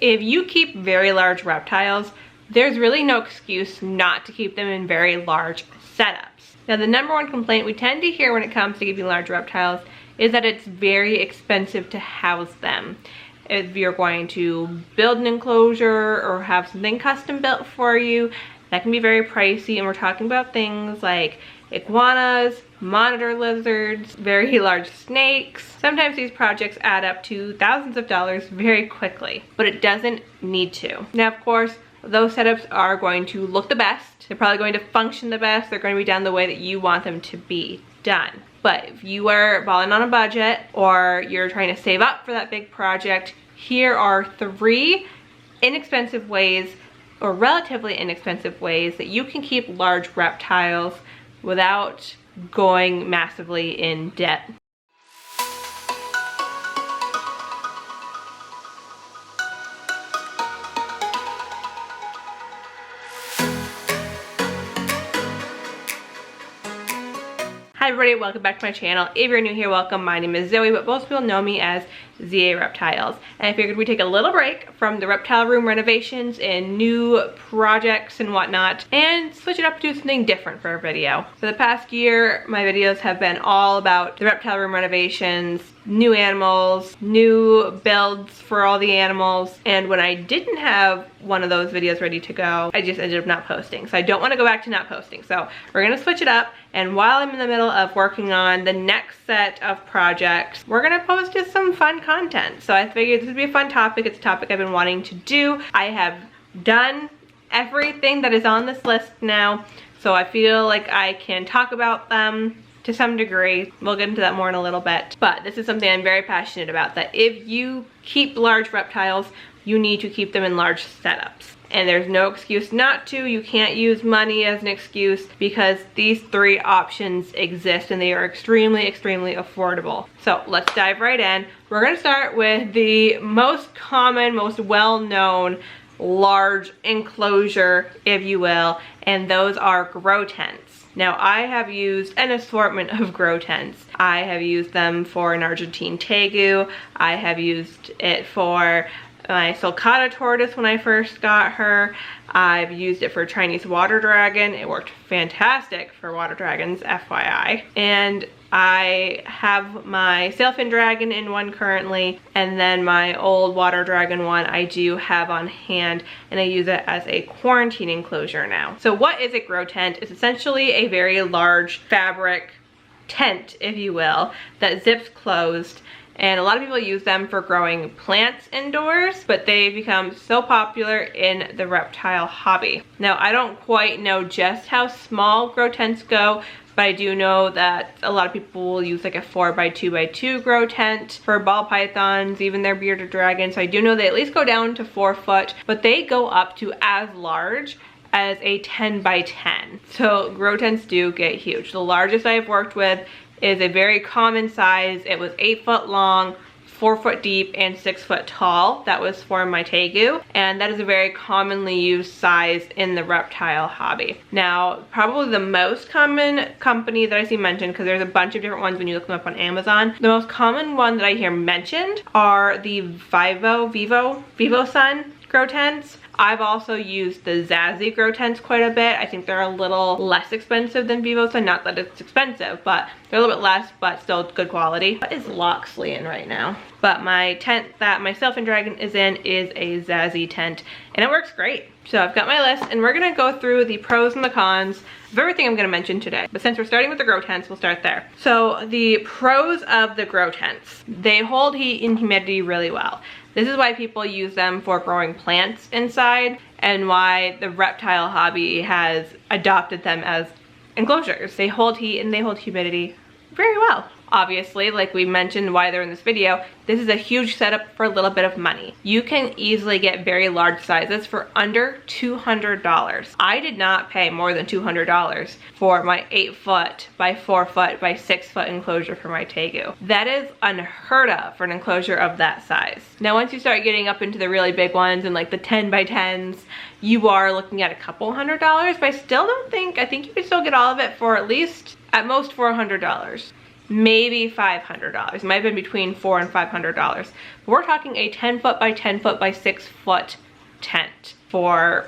if you keep very large reptiles, there's really no excuse not to keep them in very large setups. Now, the number one complaint we tend to hear when it comes to keeping large reptiles is that it's very expensive to house them. If you're going to build an enclosure or have something custom built for you, that can be very pricey, and we're talking about things like iguanas, monitor lizards, very large snakes. Sometimes these projects add up to thousands of dollars very quickly, but it doesn't need to. Now, of course, those setups are going to look the best. They're probably going to function the best. They're going to be done the way that you want them to be done. But if you are balling on a budget or you're trying to save up for that big project, here are 3 inexpensive ways, or relatively inexpensive ways, that you can keep large reptiles without going massively in debt. Hi everybody, welcome back to my channel. If you're new here, welcome. My name is Zoe, but most people know me as ZA Reptiles. And I figured we'd take a little break from the reptile room renovations and new projects and whatnot and switch it up to do something different for our video. For the past year, my videos have been all about the reptile room renovations, new animals, new builds for all the animals, and when I didn't have one of those videos ready to go, I just ended up not posting. So I don't want to go back to not posting. So we're gonna switch it up, and while I'm in the middle of working on the next set of projects, we're gonna post just some fun content. So I figured this would be a fun topic. It's a topic I've been wanting to do. I have done everything that is on this list now, so I feel like I can talk about them to some degree. We'll get into that more in a little bit. But this is something I'm very passionate about, that if you keep large reptiles, you need to keep them in large setups. And there's no excuse not to. You can't use money as an excuse because these 3 options exist and they are extremely, extremely affordable. So let's dive right in. We're gonna start with the most common, most well-known large enclosure, if you will, and those are grow tents. Now, I have used an assortment of grow tents. I have used them for an Argentine tegu. I have used it for my sulcata tortoise when I first got her. I've used it for Chinese water dragon. It worked fantastic for water dragons, FYI. And I have my sailfin dragon in one currently, and then my old water dragon one I do have on hand, and I use it as a quarantine enclosure now. So what is a grow tent? It's essentially a very large fabric tent, if you will, that zips closed. And a lot of people use them for growing plants indoors, but they've become so popular in the reptile hobby. Now, I don't quite know just how small grow tents go, but I do know that a lot of people will use like a 4x2x2 grow tent for ball pythons, even their bearded dragons. So I do know they at least go down to 4 foot, but they go up to as large as a 10x10. So grow tents do get huge. The largest I've worked with is a very common size. It was 8 foot long, 4 foot deep, and 6 foot tall. That was for my tegu, and that is a very commonly used size in the reptile hobby. Now, probably the most common company that I see mentioned, because there's a bunch of different ones when you look them up on Amazon, the most common one that I hear mentioned are the VivoSun grow tents. I've also used the Zazie grow tents quite a bit. I think they're a little less expensive than VivoSun. Not that it's expensive, but they're a little bit less, but still good quality. What is Loxley in right now? But my tent that my sailfin dragon is in is a Zazie tent, and it works great. So I've got my list, and we're gonna go through the pros and the cons of everything I'm gonna mention today. But since we're starting with the grow tents, we'll start there. So the pros of the grow tents: they hold heat and humidity really well. This is why people use them for growing plants inside, and why the reptile hobby has adopted them as enclosures. They hold heat and they hold humidity very well. Obviously, like we mentioned why they're in this video, this is a huge setup for a little bit of money. You can easily get very large sizes for under $200. I did not pay more than $200 for my 8 foot by 4 foot by 6 foot enclosure for my tegu. That is unheard of for an enclosure of that size. Now, once you start getting up into the really big ones and like the 10x10s, you are looking at a couple $100, but I still don't think, I think you can still get all of it for at least, at most $400. maybe $500. It might have been between $400 and $500. But we're talking a 10 foot by 10 foot by 6 foot tent for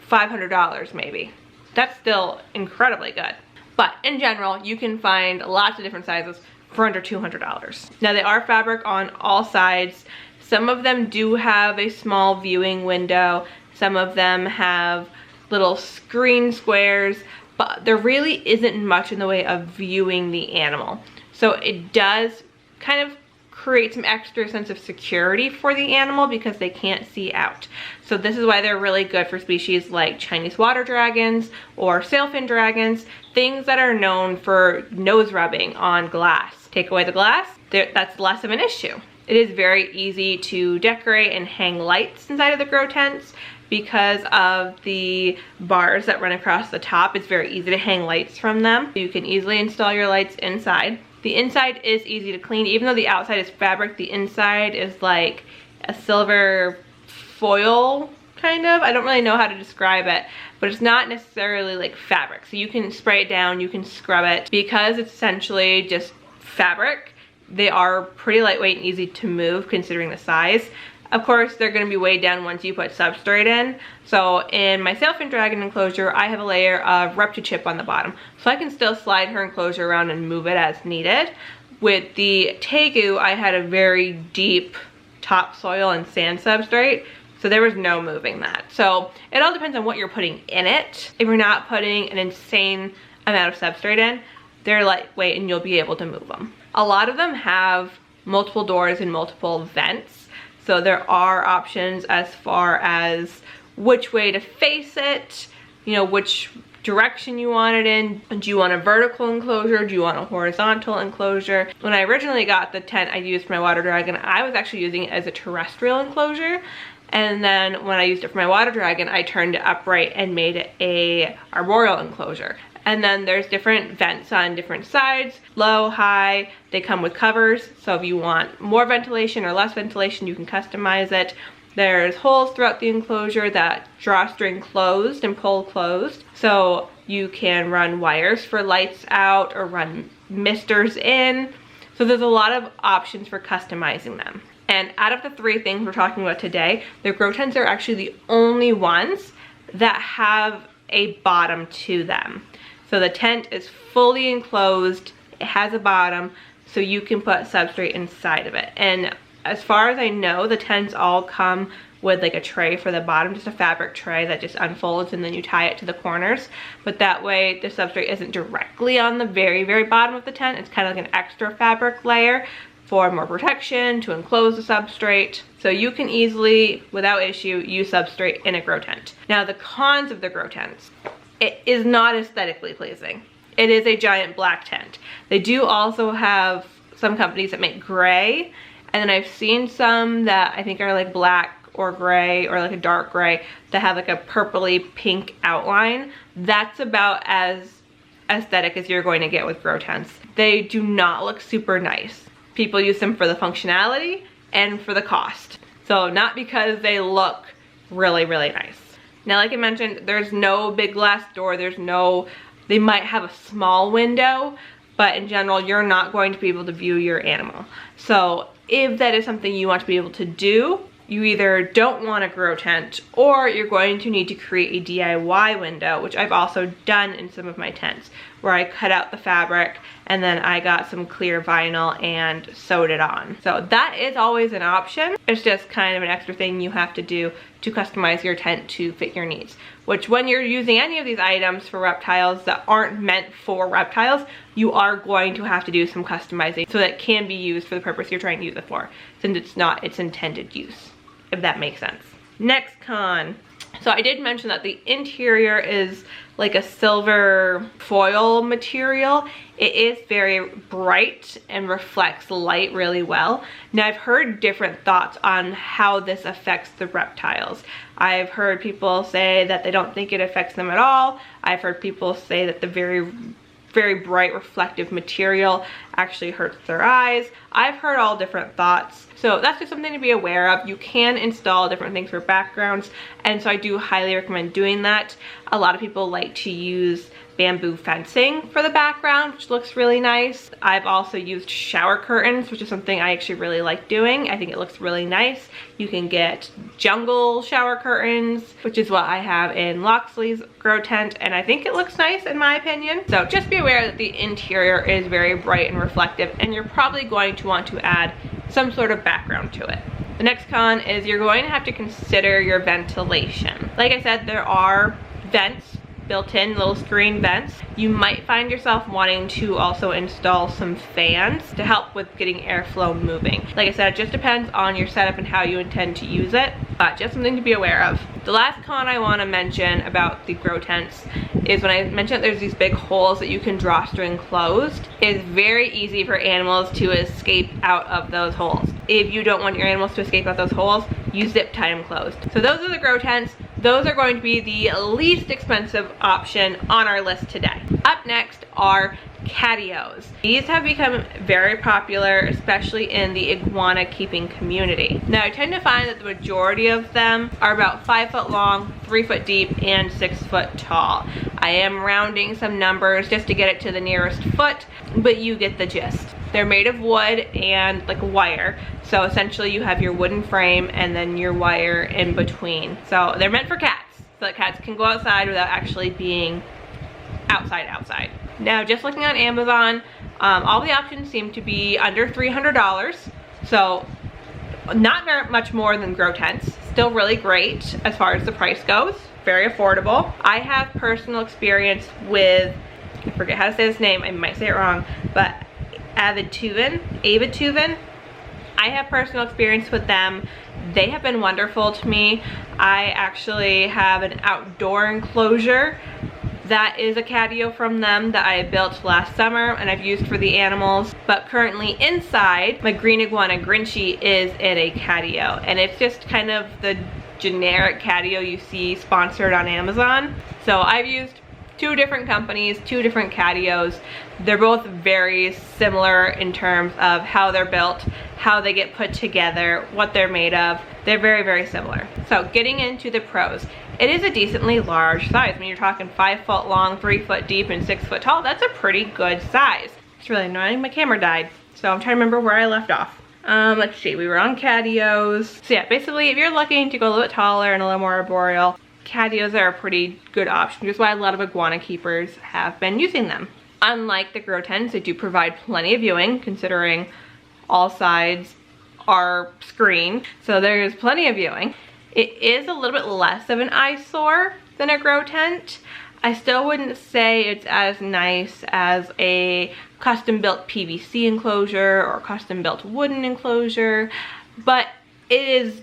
$500 maybe. That's still incredibly good. But in general, you can find lots of different sizes for under $200. Now they are fabric on all sides. Some of them do have a small viewing window. Some of them have little screen squares, but there really isn't much in the way of viewing the animal. So it does kind of create some extra sense of security for the animal because they can't see out. So this is why they're really good for species like Chinese water dragons or sailfin dragons, things that are known for nose rubbing on glass. Take away the glass, that's less of an issue. It is very easy to decorate and hang lights inside of the grow tents because of the bars that run across the top. It's very easy to hang lights from them. You can easily install your lights inside. The inside is easy to clean. Even though the outside is fabric, the inside is like a silver foil, kind of. I don't really know how to describe it, but it's not necessarily like fabric. So you can spray it down, you can scrub it. Because it's essentially just fabric, they are pretty lightweight and easy to move considering the size. Of course, they're going to be weighed down once you put substrate in. So in my sailfin dragon enclosure, I have a layer of Reptichip on the bottom. So I can still slide her enclosure around and move it as needed. With the Tegu, I had a very deep topsoil and sand substrate. So there was no moving that. So it all depends on what you're putting in it. If you're not putting an insane amount of substrate in, they're lightweight and you'll be able to move them. A lot of them have multiple doors and multiple vents. So there are options as far as which way to face it, you know, which direction you want it in. Do you want a vertical enclosure? Do you want a horizontal enclosure? When I originally got the tent I used for my water dragon, I was actually using it as a terrestrial enclosure. And then when I used it for my water dragon, I turned it upright and made it a arboreal enclosure. And then there's different vents on different sides, low, high. They come with covers, so if you want more ventilation or less ventilation, you can customize it. There's holes throughout the enclosure that drawstring closed and pull closed, so you can run wires for lights out or run misters in. So there's a lot of options for customizing them. And out of the three things we're talking about today, the grow tents are actually the only ones that have a bottom to them. So the tent is fully enclosed, it has a bottom, so you can put substrate inside of it. And as far as I know, the tents all come with like a tray for the bottom, just a fabric tray that just unfolds and then you tie it to the corners. But that way the substrate isn't directly on the very, very bottom of the tent. It's kind of like an extra fabric layer for more protection, to enclose the substrate. So you can easily, without issue, use substrate in a grow tent. Now the cons of the grow tents. It is not aesthetically pleasing. It is a giant black tent. They do also have some companies that make gray, and then I've seen some that I think are like black or gray or like a dark gray that have like a purpley pink outline. That's about as aesthetic as you're going to get with grow tents. They do not look super nice. People use them for the functionality and for the cost. So not because they look really, really nice. Now, like I mentioned, there's no big glass door. They might have a small window, but in general, you're not going to be able to view your animal. So if that is something you want to be able to do, you either don't want a grow tent or you're going to need to create a DIY window, which I've also done in some of my tents, where I cut out the fabric and then I got some clear vinyl and sewed it on. So that is always an option. It's just kind of an extra thing you have to do to customize your tent to fit your needs, which when you're using any of these items for reptiles that aren't meant for reptiles, you are going to have to do some customizing so that it can be used for the purpose you're trying to use it for, since it's not its intended use, if that makes sense. Next con. So I did mention that the interior is like a silver foil material. It is very bright and reflects light really well. Now I've heard different thoughts on how this affects the reptiles. I've heard people say that they don't think it affects them at all. I've heard people say that the very bright reflective material actually hurts their eyes. I've heard all different thoughts. So that's just something to be aware of. You can install different things for backgrounds, and so I do highly recommend doing that. A lot of people like to use bamboo fencing for the background, which looks really nice. I've also used shower curtains, which is something I actually really like doing. I think it looks really nice. You can get jungle shower curtains, which is what I have in Loxley's grow tent, and I think it looks nice in my opinion. So just be aware that the interior is very bright and reflective, and you're probably going to want to add some sort of background to it. The next con is you're going to have to consider your ventilation. Like I said, there are vents built-in, little screen vents. You might find yourself wanting to also install some fans to help with getting airflow moving. Like I said, it just depends on your setup and how you intend to use it, but just something to be aware of. The last con I want to mention about the grow tents is when I mentioned there's these big holes that you can draw through enclosed. It's very easy for animals to escape out of those holes. If you don't want your animals to escape out those holes, you zip tie them closed. So those are the grow tents. Those are going to be the least expensive option on our list today. Up next are catios. These have become very popular, especially in the iguana keeping community. Now I tend to find that the majority of them are about 5 foot long, 3 foot deep, and 6 foot tall. I am rounding some numbers just to get it to the nearest foot, but you get the gist. They're made of wood and like wire. So essentially you have your wooden frame and then your wire in between. So they're meant for cats, so that cats can go outside without actually being outside. Now just looking on Amazon, all the options seem to be under $300. So not very much more than grow tents. Still really great as far as the price goes. Very affordable. I have personal experience with, I forget how to say this name, I might say it wrong, but 𝘼𝙤𝙘𝙤. I have personal experience with them. They have been wonderful to me. I actually have an outdoor enclosure that is a catio from them that I built last summer and I've used for the animals. But currently inside, my green iguana Grinchy is in a catio, and it's just kind of the generic catio you see sponsored on Amazon. So I've used 2 different companies, 2 different catios. They're both very similar in terms of how they're built, how they get put together, what they're made of. They're very, very similar. So getting into the pros, it is a decently large size. When you're talking 5 foot long, 3 foot deep, and 6 foot tall, that's a pretty good size. It's really annoying, my camera died. So I'm trying to remember where I left off. Let's see, we were on catios. So yeah, basically if you're looking to go a little bit taller and a little more arboreal, catios are a pretty good option, which is why a lot of iguana keepers have been using them. Unlike the grow tents, they do provide plenty of viewing, considering all sides are screen, so there's plenty of viewing. It is a little bit less of an eyesore than a grow tent. I still wouldn't say it's as nice as a custom-built PVC enclosure or custom-built wooden enclosure, but it is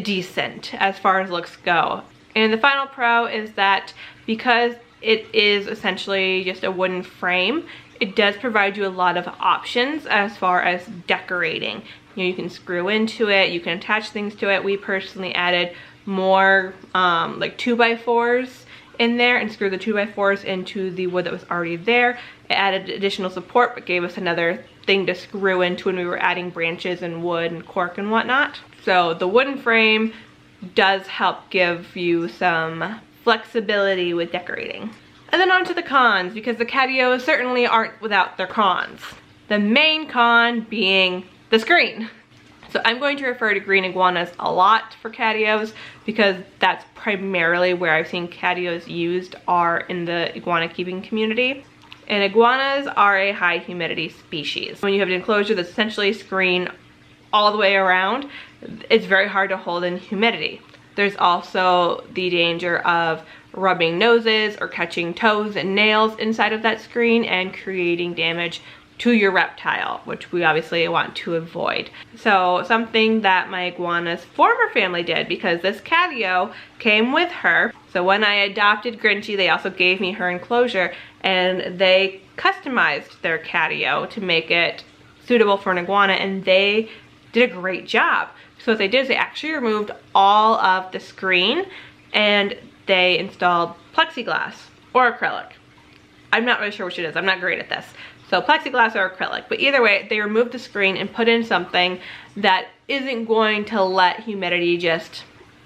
decent as far as looks go. And the final pro is that because it is essentially just a wooden frame, it does provide you a lot of options as far as decorating. You know, you can screw into it, you can attach things to it. We personally added more like 2x4s in there and screwed the 2x4s into the wood that was already there. It added additional support but gave us another thing to screw into when we were adding branches and wood and cork and whatnot. So the wooden frame does help give you some flexibility with decorating. And then on to the cons, because the catios certainly aren't without their cons. The main con being the screen. So I'm going to refer to green iguanas a lot for catios because that's primarily where I've seen catios used are in the iguana keeping community. And iguanas are a high humidity species. When you have an enclosure that's essentially screen all the way around, it's very hard to hold in humidity. There's also the danger of rubbing noses or catching toes and nails inside of that screen and creating damage to your reptile, which we obviously want to avoid. So something that my iguana's former family did, because this catio came with her. So when I adopted Grinchy, they also gave me her enclosure and they customized their catio to make it suitable for an iguana, and they did a great job. So what they did is they actually removed all of the screen and they installed plexiglass or acrylic. I'm not really sure which it is. I'm not great at this. So plexiglass or acrylic, but either way, they removed the screen and put in something that isn't going to let humidity just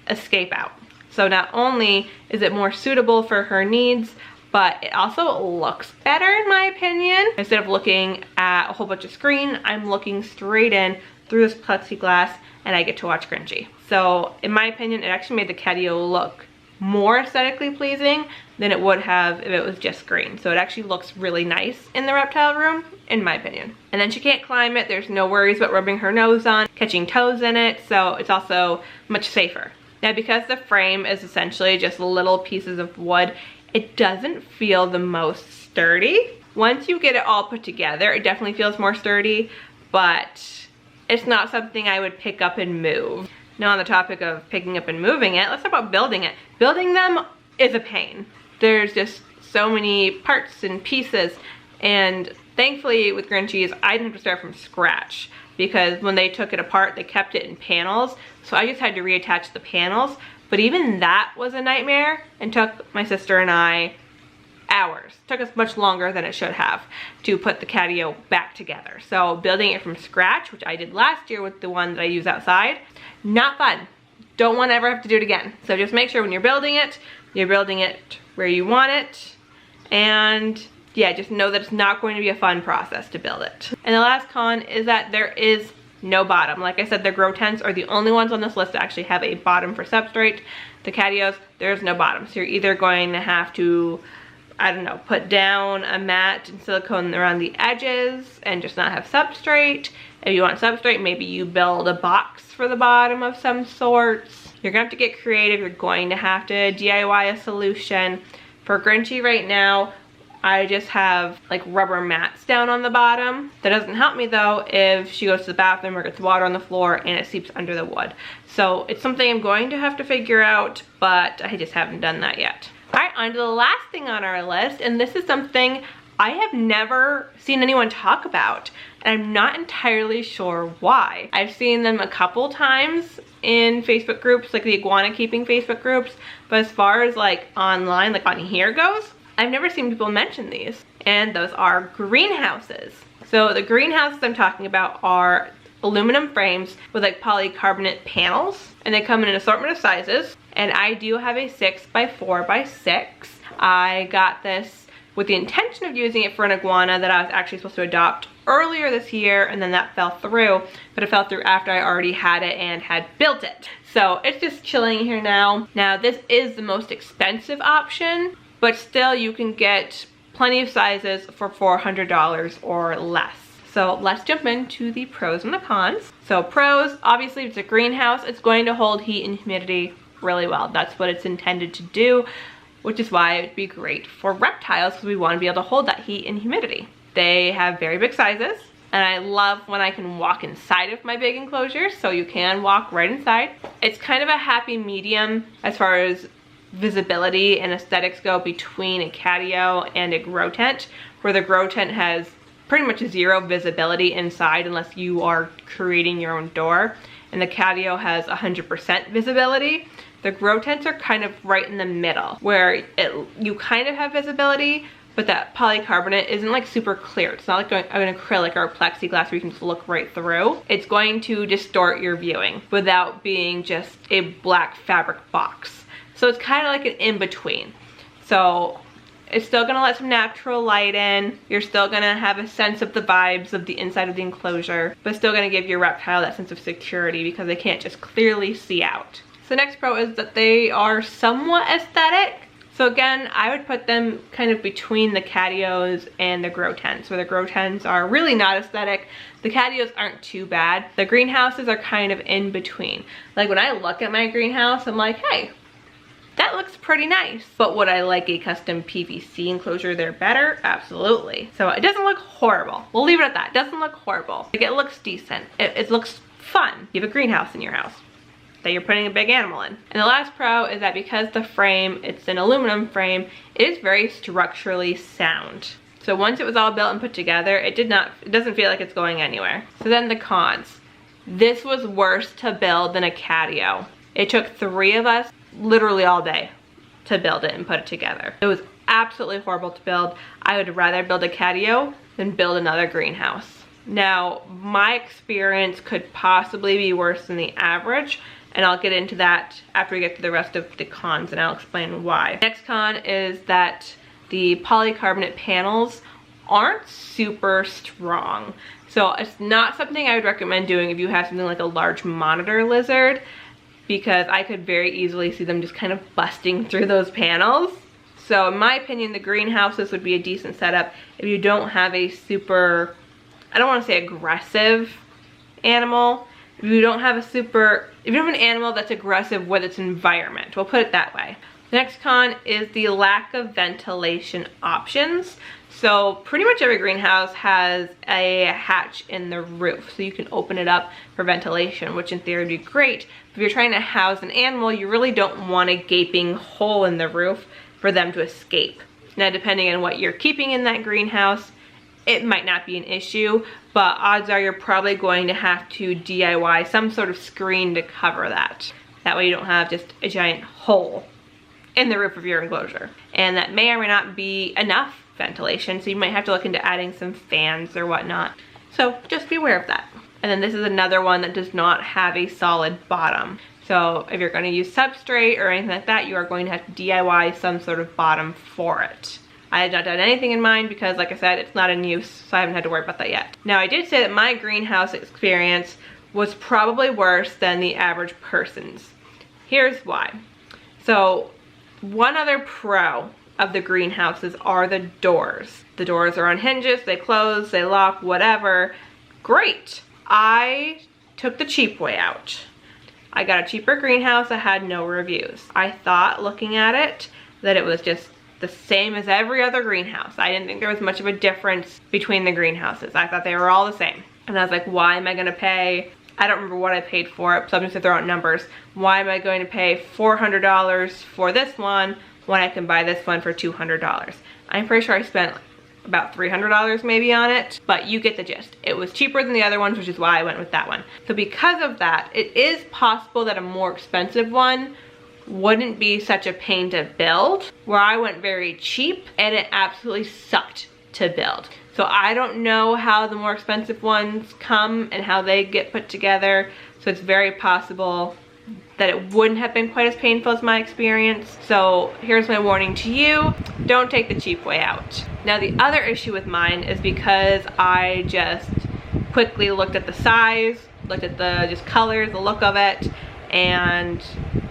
escape out. So not only is it more suitable for her needs, but it also looks better in my opinion. Instead of looking at a whole bunch of screen, I'm looking straight in through this plexiglass and I get to watch Grinchy. So in my opinion, it actually made the catio look more aesthetically pleasing than it would have if it was just green. So it actually looks really nice in the reptile room, in my opinion. And then she can't climb it. There's no worries about rubbing her nose on, catching toes in it. So it's also much safer. Now, because the frame is essentially just little pieces of wood, it doesn't feel the most sturdy. Once you get it all put together, it definitely feels more sturdy, but it's not something I would pick up and move. Now, on the topic of picking up and moving it, let's talk about building it. Building them is a pain. There's just so many parts and pieces, and thankfully with Grinchy's, I didn't have to start from scratch because when they took it apart, they kept it in panels, so I just had to reattach the panels. But even that was a nightmare and took my sister and I hours. It took us much longer than it should have to put the catio back together. So building it from scratch, which I did last year with the one that I use outside, not fun. Don't want to ever have to do it again. So just make sure when you're building it where you want it. And yeah, just know that it's not going to be a fun process to build it. And the last con is that there is no bottom. Like I said, the 𝘺𝙤𝙪𝙤 are the only ones on this list that actually have a bottom for substrate. The catios, there's no bottom. So you're either going to have to, I don't know, put down a mat and silicone around the edges and just not have substrate. If you want substrate, maybe you build a box for the bottom of some sorts. You're gonna have to get creative. You're going to have to DIY a solution. For Grinchy right now, I just have like rubber mats down on the bottom. That doesn't help me though if she goes to the bathroom or gets water on the floor and it seeps under the wood. So it's something I'm going to have to figure out, but I just haven't done that yet. All right, on to the last thing on our list, and this is something I have never seen anyone talk about, and I'm not entirely sure why. I've seen them a couple times in Facebook groups, like the iguana keeping Facebook groups, but as far as like online, like on here goes, I've never seen people mention these, and those are greenhouses. So the greenhouses I'm talking about are aluminum frames with like polycarbonate panels, and they come in an assortment of sizes, and I do have a 6x4x6. I got this with the intention of using it for an iguana that I was actually supposed to adopt earlier this year, and then that fell through, but it fell through after I already had it and had built it. So it's just chilling here now. Now this is the most expensive option, but still you can get plenty of sizes for $400 or less. So let's jump into the pros and the cons. So pros, obviously it's a greenhouse, it's going to hold heat and humidity really well. That's what it's intended to do, which is why it would be great for reptiles because we want to be able to hold that heat and humidity. They have very big sizes, and I love when I can walk inside of my big enclosures, so you can walk right inside. It's kind of a happy medium as far as visibility and aesthetics go between a catio and a grow tent, where the grow tent has pretty much zero visibility inside unless you are creating your own door, and the catio has 100% visibility. The grow tents are kind of right in the middle, where you kind of have visibility, but that polycarbonate isn't like super clear. It's not like an acrylic or a plexiglass where you can just look right through. It's going to distort your viewing without being just a black fabric box. So it's kind of like an in-between. So it's still gonna let some natural light in. You're still gonna have a sense of the vibes of the inside of the enclosure, but still gonna give your reptile that sense of security because they can't just clearly see out. So next pro is that they are somewhat aesthetic. So again, I would put them kind of between the catios and the grow tents, where the grow tents are really not aesthetic. The catios aren't too bad. The greenhouses are kind of in between. Like when I look at my greenhouse, I'm like, hey, that looks pretty nice. But would I like a custom PVC enclosure there better? Absolutely. So it doesn't look horrible. We'll leave it at that. It doesn't look horrible. Like, it looks decent. It looks fun. You have a greenhouse in your house that you're putting a big animal in. And the last pro is that because the frame, it's an aluminum frame, it is very structurally sound. So once it was all built and put together, it doesn't feel like it's going anywhere. So then the cons. This was worse to build than a catio. It took 3 of us literally all day to build it and put it together. It was absolutely horrible to build. I would rather build a catio than build another greenhouse. Now, my experience could possibly be worse than the average, and I'll get into that after we get to the rest of the cons, and I'll explain why. Next con is that the polycarbonate panels aren't super strong. So it's not something I would recommend doing if you have something like a large monitor lizard, because I could very easily see them just kind of busting through those panels. So in my opinion, the greenhouses would be a decent setup if you don't have a super, I don't want to say aggressive animal. If you don't have if you have an animal that's aggressive with its environment, we'll put it that way. The next con is the lack of ventilation options. So pretty much every greenhouse has a hatch in the roof, so you can open it up for ventilation, which in theory would be great. If you're trying to house an animal, you really don't want a gaping hole in the roof for them to escape. Now, depending on what you're keeping in that greenhouse, it might not be an issue, but odds are you're probably going to have to DIY some sort of screen to cover that. That way you don't have just a giant hole in the roof of your enclosure. And that may or may not be enough ventilation, so you might have to look into adding some fans or whatnot. So just be aware of that. And then this is another one that does not have a solid bottom. So if you're going to use substrate or anything like that, you are going to have to DIY some sort of bottom for it. I have not done anything in mine because, like I said, it's not in use, so I haven't had to worry about that yet. Now, I did say that my greenhouse experience was probably worse than the average person's. Here's why. So one other pro of the greenhouses are the doors. The doors are on hinges, they close, they lock, whatever. Great. I took the cheap way out. I got a cheaper greenhouse that had no reviews. I thought, looking at it, that it was just the same as every other greenhouse. I didn't think there was much of a difference between the greenhouses. I thought they were all the same. And I was like, why am I gonna pay, I don't remember what I paid for it, so I'm just gonna throw out numbers. Why am I going to pay $400 for this one when I can buy this one for $200? I'm pretty sure I spent about $300 maybe on it, but you get the gist. It was cheaper than the other ones, which is why I went with that one. So because of that, it is possible that a more expensive one wouldn't be such a pain to build, where I went very cheap and it absolutely sucked to build. So I don't know how the more expensive ones come and how they get put together, so it's very possible that it wouldn't have been quite as painful as my experience. So here's my warning to you, don't take the cheap way out. Now the other issue with mine is because I just quickly looked at the size, looked at the just colors, the look of it, and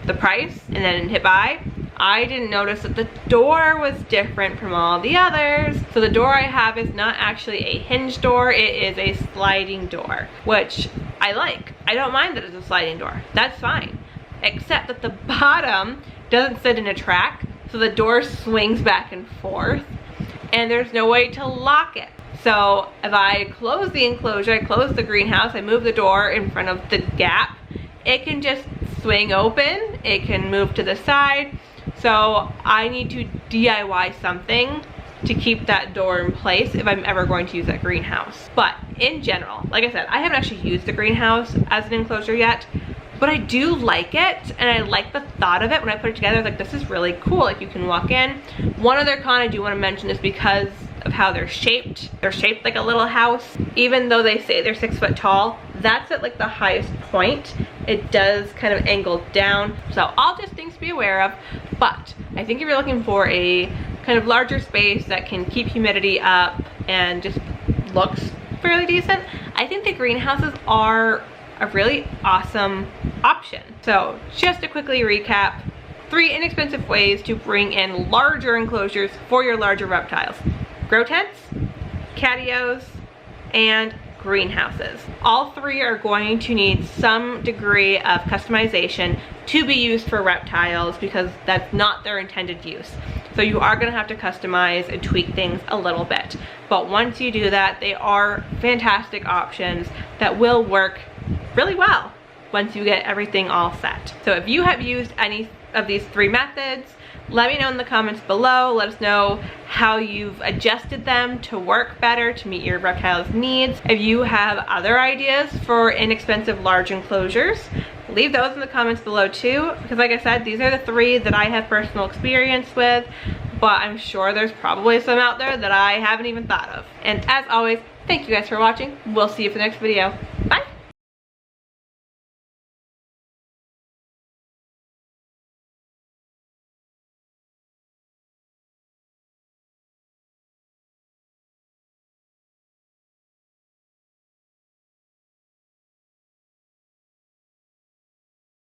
the price, and then hit buy. I didn't notice that the door was different from all the others. So the door I have is not actually a hinge door, it is a sliding door, which I like. I don't mind that it's a sliding door, that's fine. Except that the bottom doesn't sit in a track, so the door swings back and forth, and there's no way to lock it. So if I close the enclosure, I close the greenhouse, I move the door in front of the gap, it can just swing open, it can move to the side. So I need to DIY something to keep that door in place if I'm ever going to use that greenhouse. But in general, like I said, I haven't actually used the greenhouse as an enclosure yet, but I do like it, and I like the thought of it. When I put it together, I was like, this is really cool. Like, you can walk in. One other con I do want to mention is because of how they're shaped. They're shaped like a little house. Even though they say they're 6 foot tall, that's at like the highest point. It does kind of angle down. So all just things to be aware of. But I think if you're looking for a kind of larger space that can keep humidity up and just looks fairly decent, I think the greenhouses are a really awesome option. So just to quickly recap, 3 inexpensive ways to bring in larger enclosures for your larger reptiles: grow tents, catios, and greenhouses. All 3 are going to need some degree of customization to be used for reptiles because that's not their intended use. So you are going to have to customize and tweak things a little bit. But once you do that, they are fantastic options that will work really well once you get everything all set. So if you have used any of these 3 methods, let me know in the comments below. Let us know how you've adjusted them to work better to meet your reptiles' needs. If you have other ideas for inexpensive large enclosures, leave those in the comments below too, because like I said, these are the 3 that I have personal experience with, but I'm sure there's probably some out there that I haven't even thought of. And as always, thank you guys for watching. We'll see you for the next video.